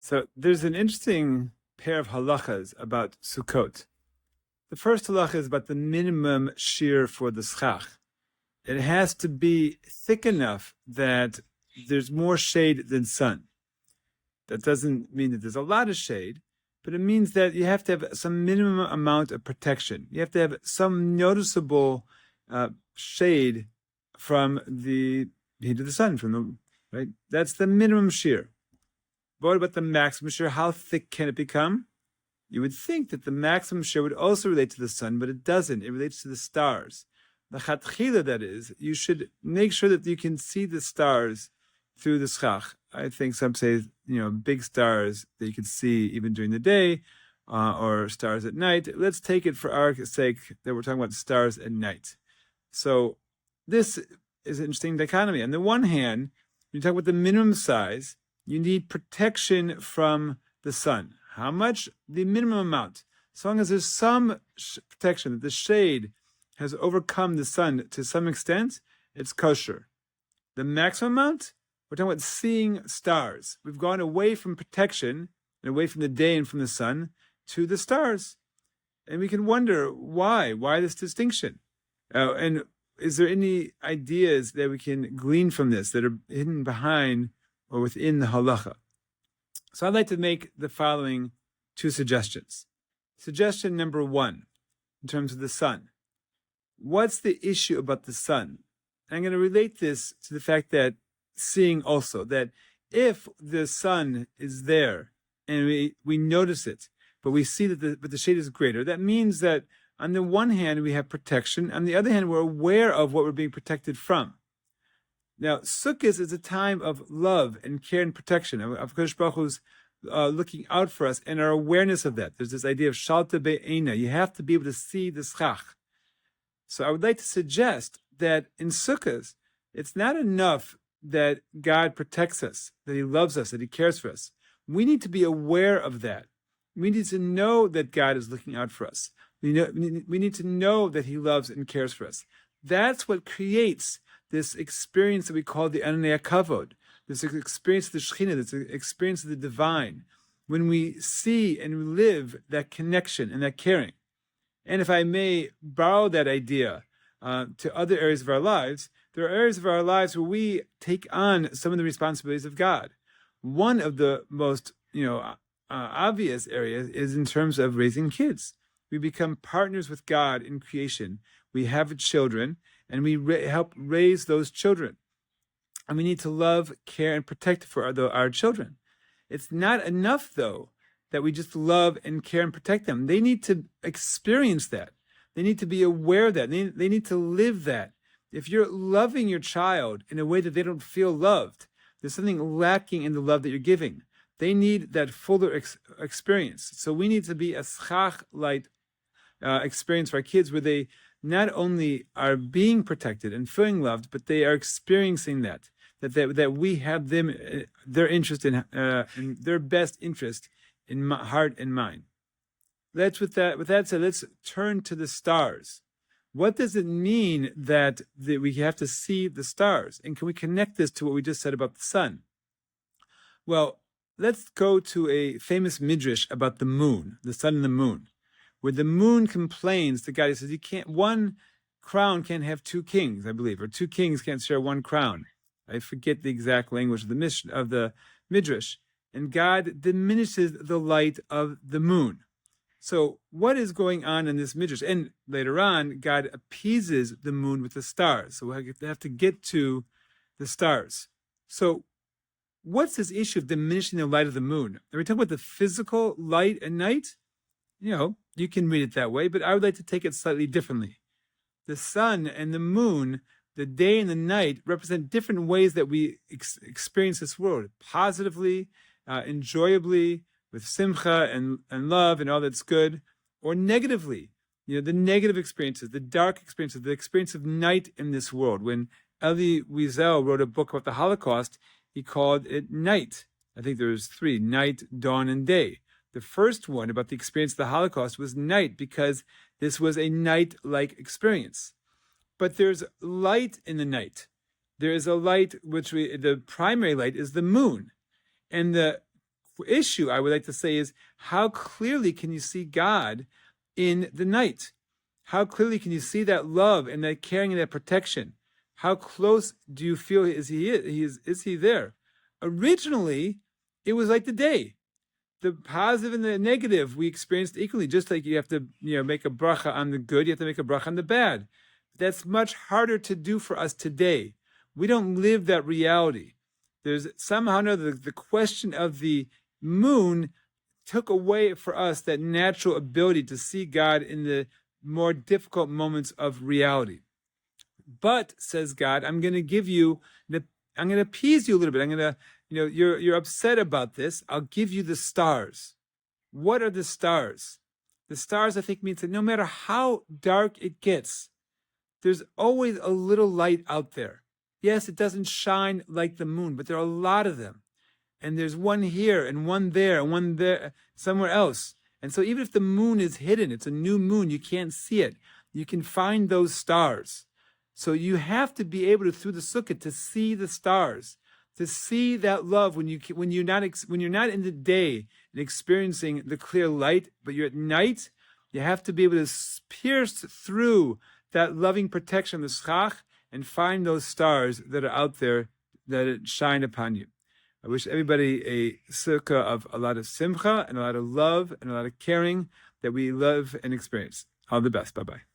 So there's an interesting pair of halakhas about Sukkot. The first halacha is about the minimum shiur for the schach. It has to be thick enough that there's more shade than sun. That doesn't mean that there's a lot of shade, but it means that you have to have some minimum amount of protection. You have to have some noticeable shade from the heat of the sun, right? That's the minimum shiur. But what about the maximum shiur? How thick can it become? You would think that the maximum shiur would also relate to the sun, but it doesn't. It relates to the stars. The chatchila, that is, you should make sure that you can see the stars through the schach. I think some say, big stars that you can see even during the day, or stars at night. Let's take it for our sake that we're talking about stars at night. So this is an interesting dichotomy. On the one hand, when you talk about the minimum size, you need protection from the sun. How much? The minimum amount. As long as there's some protection, that the shade has overcome the sun to some extent, it's kosher. The maximum amount, we're talking about seeing stars. We've gone away from protection, and away from the day and from the sun, to the stars. And we can wonder why this distinction? And is there any ideas that we can glean from this that are hidden behind or within the halacha? So I'd like to make the following two suggestions. Suggestion number one, in terms of the sun. What's the issue about the sun? I'm going to relate this to the fact that seeing also, that if the sun is there and we notice it, but we see that the shade is greater, that means that on the one hand we have protection, on the other hand we're aware of what we're being protected from. Now, Sukkah is a time of love and care and protection, of Kodesh Baruch Hu's looking out for us and our awareness of that. There's this idea of shalta be'ena. You have to be able to see the schach. So I would like to suggest that in Sukkot, it's not enough that God protects us, that He loves us, that He cares for us. We need to be aware of that. We need to know that God is looking out for us. We need to know that He loves and cares for us. That's what creates this experience that we call the Ananei Kavod, this experience of the Shekhinah, this experience of the divine, when we see and live that connection and that caring. And if I may borrow that idea to other areas of our lives, there are areas of our lives where we take on some of the responsibilities of God. One of the most obvious areas is in terms of raising kids. We become partners with God in creation. We have children, and we help raise those children. And we need to love, care, and protect for our children. It's not enough, though, that we just love and care and protect them. They need to experience that. They need to be aware of that. They need to live that. If you're loving your child in a way that they don't feel loved, there's something lacking in the love that you're giving. They need that fuller experience. So we need to be a schach-light experience for our kids, where they not only are being protected and feeling loved, but they are experiencing that we have them, their interest in their best interest in heart and mind. With that said, let's turn to the stars. What does it mean that we have to see the stars? And can we connect this to what we just said about the sun? Well, let's go to a famous midrash about the moon, the sun and the moon, where the moon complains to God. He says, one crown can't have two kings, I believe, or two kings can't share one crown. I forget the exact language of the midrash. And God diminishes the light of the moon. So what is going on in this midrash? And later on, God appeases the moon with the stars. So we have to get to the stars. So what's this issue of diminishing the light of the moon? Are we talking about the physical light at night? You can read it that way, but I would like to take it slightly differently. The sun and the moon, the day and the night, represent different ways that we experience this world, positively, enjoyably, with simcha and love and all that's good, or negatively, the negative experiences, the dark experiences, the experience of night in this world. When Elie Wiesel wrote a book about the Holocaust, he called it night. I think there's three: night, dawn, and day. The first one about the experience of the Holocaust was night, because this was a night-like experience. But there's light in the night. There is a light the primary light is the moon. And the issue I would like to say is, how clearly can you see God in the night? How clearly can you see that love and that caring and that protection? How close do you feel is he there? Originally, it was like the day. The positive and the negative we experienced equally. Just like you have to, make a bracha on the good, you have to make a bracha on the bad. That's much harder to do for us today. We don't live that reality. There's somehow or another, the question of the moon took away for us that natural ability to see God in the more difficult moments of reality. But, says God, I'm going to appease you a little bit. I'm going to, you're upset about this. I'll give you the stars. What are the stars? The stars, I think, means that no matter how dark it gets, there's always a little light out there. Yes, it doesn't shine like the moon, but there are a lot of them. And there's one here and one there and one there, somewhere else. And so even if the moon is hidden, it's a new moon, you can't see it. You can find those stars. So you have to be able to, through the Sukkah, to see the stars, to see that love when you're not in the day and experiencing the clear light, but you're at night. You have to be able to pierce through that loving protection of the schach and find those stars that are out there that shine upon you. I wish everybody a sukkah of a lot of simcha and a lot of love and a lot of caring that we love and experience. All the best. Bye-bye.